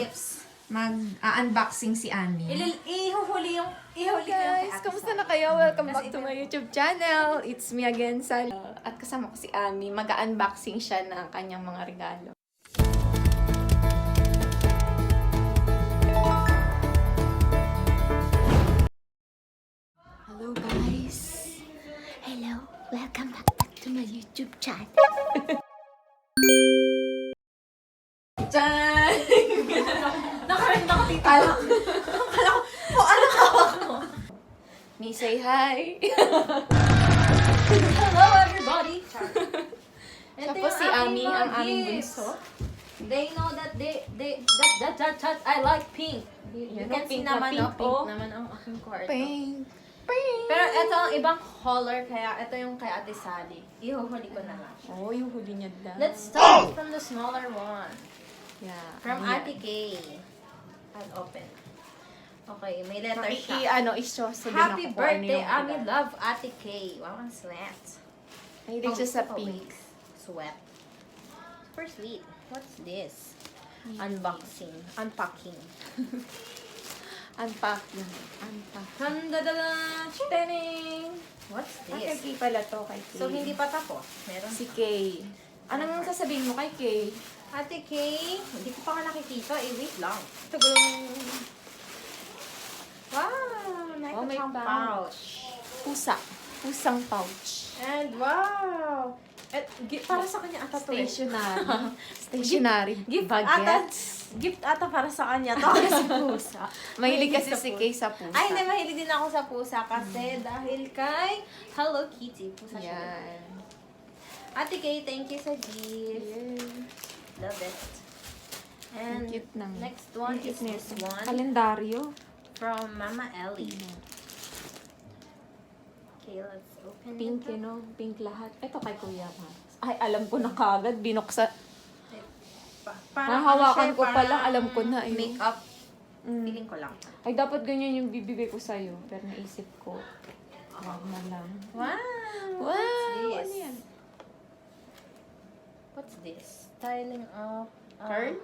Gifts. Mag-unboxing si Annie. Ihuli ko yung Guys, kamusta na kayo? Welcome back to my YouTube channel. It's me again, Sally. At kasama ko si Ami. Mag-unboxing siya ng kanyang mga regalo. Hello guys. Hello, welcome back to my YouTube channel. Chan! Nakatita. Akala ko, ano hawak mo? Me say hi. Hello everybody. Siya po si Ami, ang aming bunso. They know that that I like pink. You can see naman pink naman ang aking kwarto. Pink. Pink. Pero ito ang ibang color, kaya ito yung kay Ate Sally. Ihuhuli ko na lang. Oh, yung huli niya daw. Let's start from the smaller one. Yeah. From ayan. Ate K. I'll open. Okay, may letter siya. I-show sa Happy birthday, Ami Ami. love Ate K. Wow, ang sweet. Mahilig siya sa pink. Wait. Sweat. Super sweet. What's this? Unboxing. Unpacking. Unpacking. Handadada! Chipening! What's Kay this? Kay pala to, kay Kay. So, hindi pa tapos. Meron Si Kay. Anong sasabihin mo kay Kay? Ate K, hindi ko pa nga nakikita. Wait lang. Wow! Oh, may Nakikita pouch. Pusa. Pusang pouch. And wow! Para sa kanya ata to eh. Stationary. Stationary. Gift Bagets. Gift ata para sa kanya to kasi pusa. Mahilig kasi si Kay sa pusa. Ay, hindi. Mahilig din ako sa pusa kasi dahil kay Hello Kitty. Pusa siya. Yan. Ate Kay, thank you sa gift. Yeah. Love it. And Ang cute ng- next one ang is cute this nito. one Kalendaryo. from Mama Ellie. Okay, let's open Pink, it. Pink lahat. Ito kay Kuya Max. Ay, alam ko na kagad. Binuksa. Parang Nahawakan siya, ko pa lang, parang alam ko na eh. Makeup. Mm. Feeling ko lang. Ay, dapat ganyan yung bibigay ko sa'yo. Pero naisip ko, wag na lang. Wow! Wow! What's Ano this? yan? What's this? Styling of... Curl?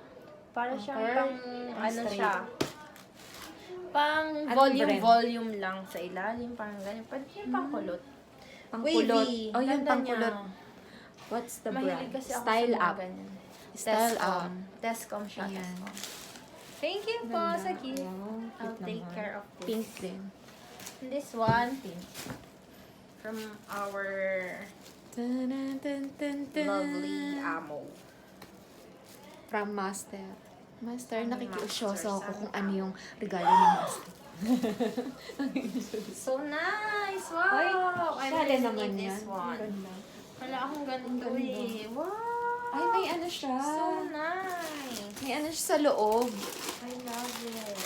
Para siyang curl? pang... Ang Ano straight. siya? Pang Anong brand? volume lang sa ilalim. Parang ganyan. Pwede yung pang kulot. Pangkulot. Wavy. Oh, yung Ganda pangkulot. niya. What's the Mahilig brand? kasi ako Style sa mga Up. ganyan. Style Tescom. Up. Tescom siya. Ayan. Tescom. Thank you po Ganda. sa gift. Wow, cute I'll take naman. care of this. Pink din. And this one, from our Dun, dun, dun, dun, dun. lovely amo. From Master. Master, From nakikiusyoso Master, ako kung sabi ano ko. yung regalo ni Master. So nice! Wow! Ay, I'm sale really naman in this yan. one. Ganda. Wala akong ganito Ang ganda. eh. Wow! Ay, may ano siya. So nice! May ano siya sa loob. I love it.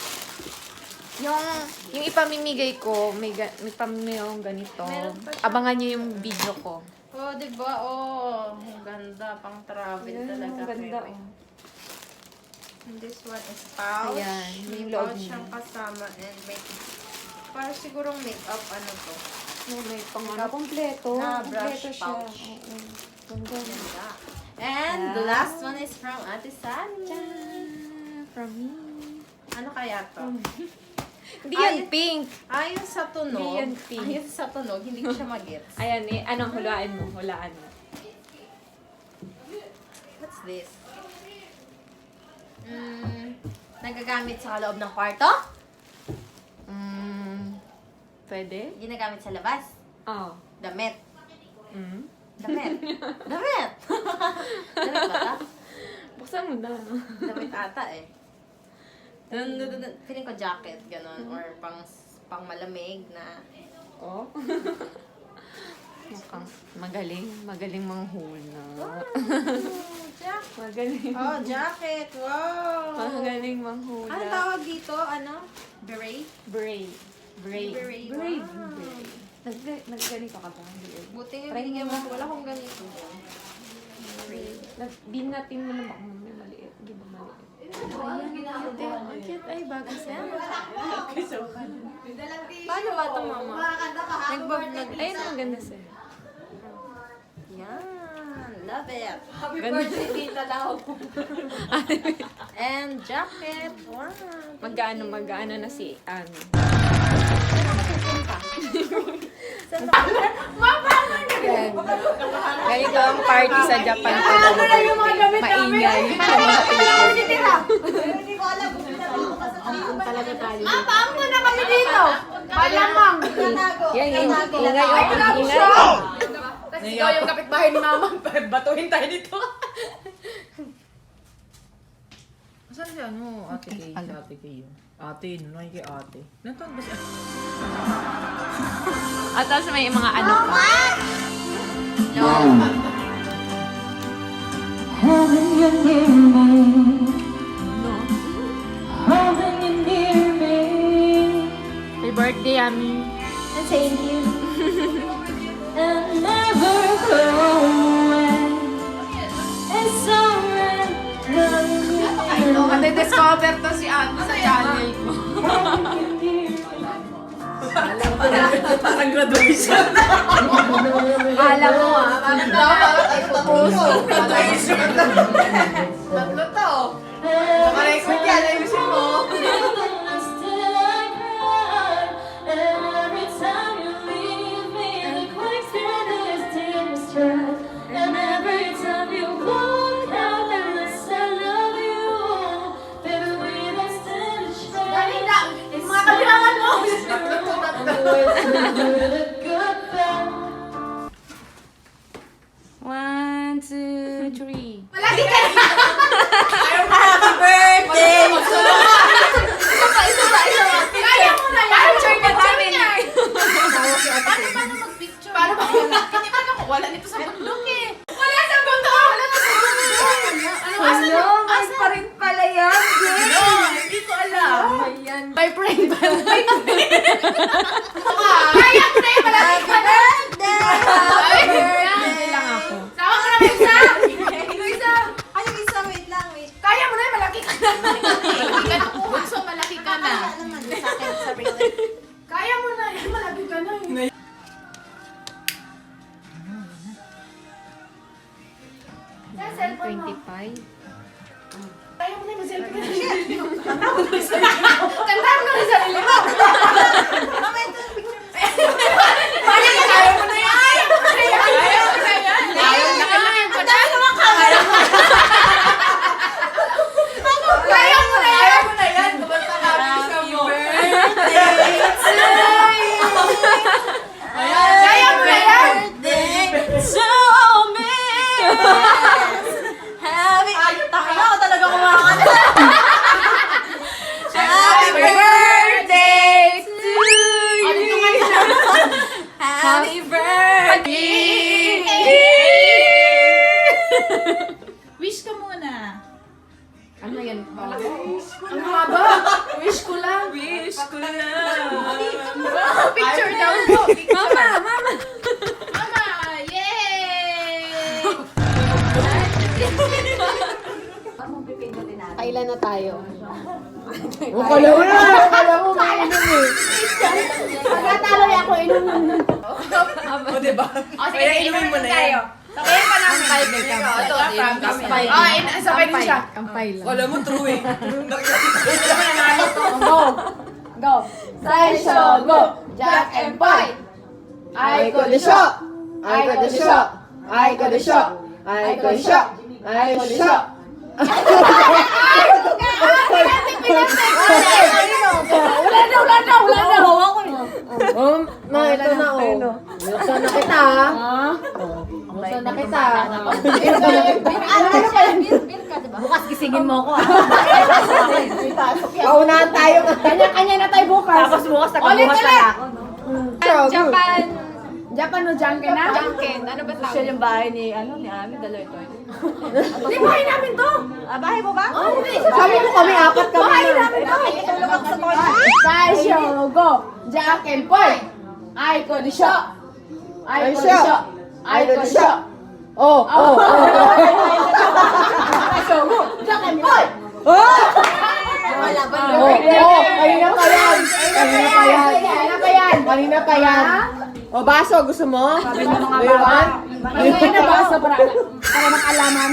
Yung ipamimigay ko, may pamimigay akong ganito. Meron pa siya. Abangan niyo yung video ko. Oh, diba? Oh, ang ganda. Pang travel Ayan, talaga. ang ganda. Pero. Oh. And this one is pouch. Ayan, May yung loob pouch niya. siyang kasama and may para sigurong makeup ano to. No, may pang ano, kompleto. Na brush Kompleto siya. pouch. Oo. Ganda. Ganda. And the Yeah. last one is from Ate Sally. Tadaan! From me. Ano kaya to? Hindi yan Ay, pink. Ayon sa tunog, Hindi yan pink. ayon sa tunog, hindi ko siya mag-gets. Ayan eh. Anong hulaan mo? Hulaan mo. What's this? Nagagamit sa loob ng kwarto? Pwede? Ginagamit sa labas? Oo. Damit. Mm. Damit. Damit! Damit ba ta? Buksan mo na. Damit ata eh. Feeling ko jacket, ganon. Or pang malamig na... Oh. Mukhang magaling. Magaling manghula. Jacket. Magaling. Oh, jacket. Wow! Magaling manghula. Ano tawag dito? Ano? Beret? Brave. Brave. Brave. Brave. Wow. Brave. Nagganito ka ba? Buti nga Try binigyan mo mo. na. Wala akong ganito. Binatin mo na baka may maliit. Hindi ba maliit? Ayan. Ang cute. Ay, bago siya. Paano ba ito, mama? Ayun, ang ganda siya. Yan. love it. Happy birthday, Tita Lau. And jacket. Wow. Mag-ano na si Ami. Yan. Ganito ang party sa Japan ko. Maingay. Hindi ko alam kung Talaga tayo. paano mo na kami dito? Malamang. Yan, ingay. Tapos ikaw yung kapitbahay ni Mama. Batuhin tayo dito. Saan si ano? Ate Kay. Ate Kay yun. Ate, nunay kay ate. Nantuan ba siya? At tapos may mga ano pa. No. Having you near me, No. having you near me. Happy birthday, Ami. And thank you. And never go away. It's alright. Having you near me. Mati-discover to si Ami sa channel ko. Having you near me. Parang graduation. Alam mo Graduation. Tatlo to. Nakarecord yan. Ayusin mo. Still I cry. And every time you leave me, the quicksand is tears dry. And every time you walk out, unless I love you, baby, we don't stand a chance. It's Mga kabilangan mo. goodbye. 1, 2, 3. Malaki ka na. Happy birthday! Kaya mo na yan. Picture ka namin. Paano mag-picture? Paano ba? Hindi pa ako. Wala nito sa bundok eh. Wala sa bundok. Wala na sa bundok. Hello, may pa rin pala yan. No, hindi ko alam. Ayan. By friend ba? Kaya mo na yun. Malaki ka na. Hindi lang ako. Sama mo na may isa. Ito isa. Ay, yung isa, wait lang, wait. Kaya mo na yun. Malaki ka na. Malaki ka na. Bunso, malaki ka na. Akala naman sa akin, sa real. Kaya mo na yun. Malaki ka na. Sa cellphone mo. 25. Kaya mo na yung cellphone mo. Kanta mo na yung sarili mo. Mamaya ito yung picture. Kaya mo na yan. Kaya mo na yan. Laki-laki mo na. Kaya mo na yan. Kaya mo na yan. Basta happy mo. Kaya mo na yan. Taka ako talaga kumakanta. Happy birthday to you. Happy birthday. Wish ka muna. Ano yan pala? Ang haba. Wish ko lang. Picture daw po. Mama! Mama, yay! Kailan na tayo? Kala mo may inom eh. Pagkatalo niya ako inumin. O, diba? O, sige, inumin mo na yan. Sabayan pa namin. Kampay. Sabay din siya. Kampay lang. Kala mo true eh. Go! Sesho, go! Jack and Boy! I go the shop! I go the shop! I go the shop! I go the shop! I go the shop! Wala na! Ito na oh. Gusto na kita ha? Gusto na kita. Bukas gisingin mo ako, Paunahan tayo. Kanya-kanya na tayo bukas. Tapos bukas, nakabukas na ako. Japan o Janken na? Janken. Ano ba tawag? Siya yung bahay ni Ami, dalawa ito. Hindi, bahay namin to. Bahay mo ba? Sabi mo kami, apat kami. Bahay namin to. Tulog ako sa kotse. Sesho, go! Jack and Boy! I go the shop! I go the shop! I go the shop! Oh! Sesho, go! Jack and Boy! Kanina pa yan. O, baso, gusto mo? Sabi ng mga baba. Kanina baso para. para makalaman.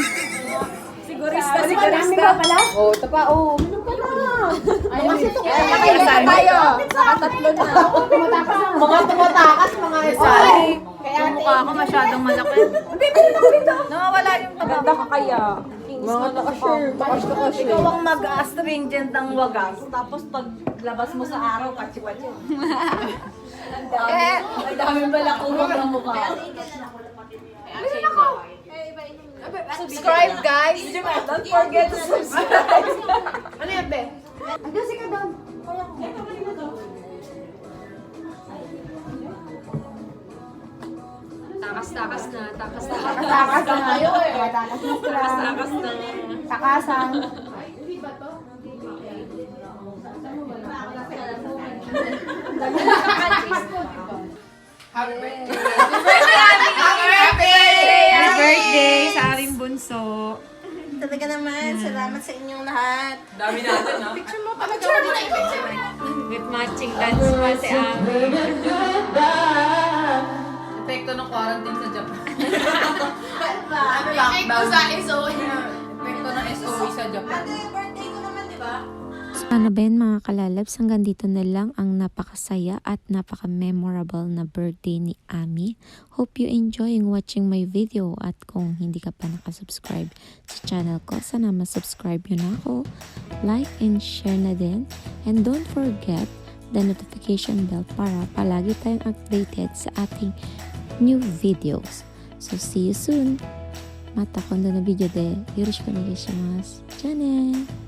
Sigurista, Sigurista pala? Oh, ito pa. Oh, minum ka na. Ay, kasi ito kaya tayo. Nakatatlo na. Mga tumatakas, mga isay. Kaya Mukha ako masyadong malaki. Nawawala yung taba. Ganda ka kaya. Mga naka-share. Ikaw ang mag-astringent ng wagas. Tapos paglabas mo sa araw, patsi-patsi. Ang daming balakuhog ng mukha. Subscribe, guys. Don't forget to subscribe. Ano yan, be? Andiyan si Kadam. Takas-takas na. Takas na tayo eh. Takas na sila. Takas na. Takasan. Happy birthday! Happy birthday sa aming bunso. Talaga naman, salamat sa inyong lahat. Dami natin, no? Picture mo na i-picture mo. With matching dance pa si Ami. Epekto ng quarantine sa Japan. Cake ko sa SOE. Epekto ng SOE sa Japan. Birthday ko naman, di ba? Ano ba yun mga kalalabs, hanggang dito na lang ang napakasaya at napaka-memorable na birthday ni Ami. Hope you enjoying watching my video at kung hindi ka pa nakasubscribe sa channel ko, sana masubscribe yun ako. Like and share na din. And don't forget the notification bell para palagi tayong updated sa ating new videos. So see you soon! Mata kondo no video de yoroshiku onegai shimasu. じゃあねー。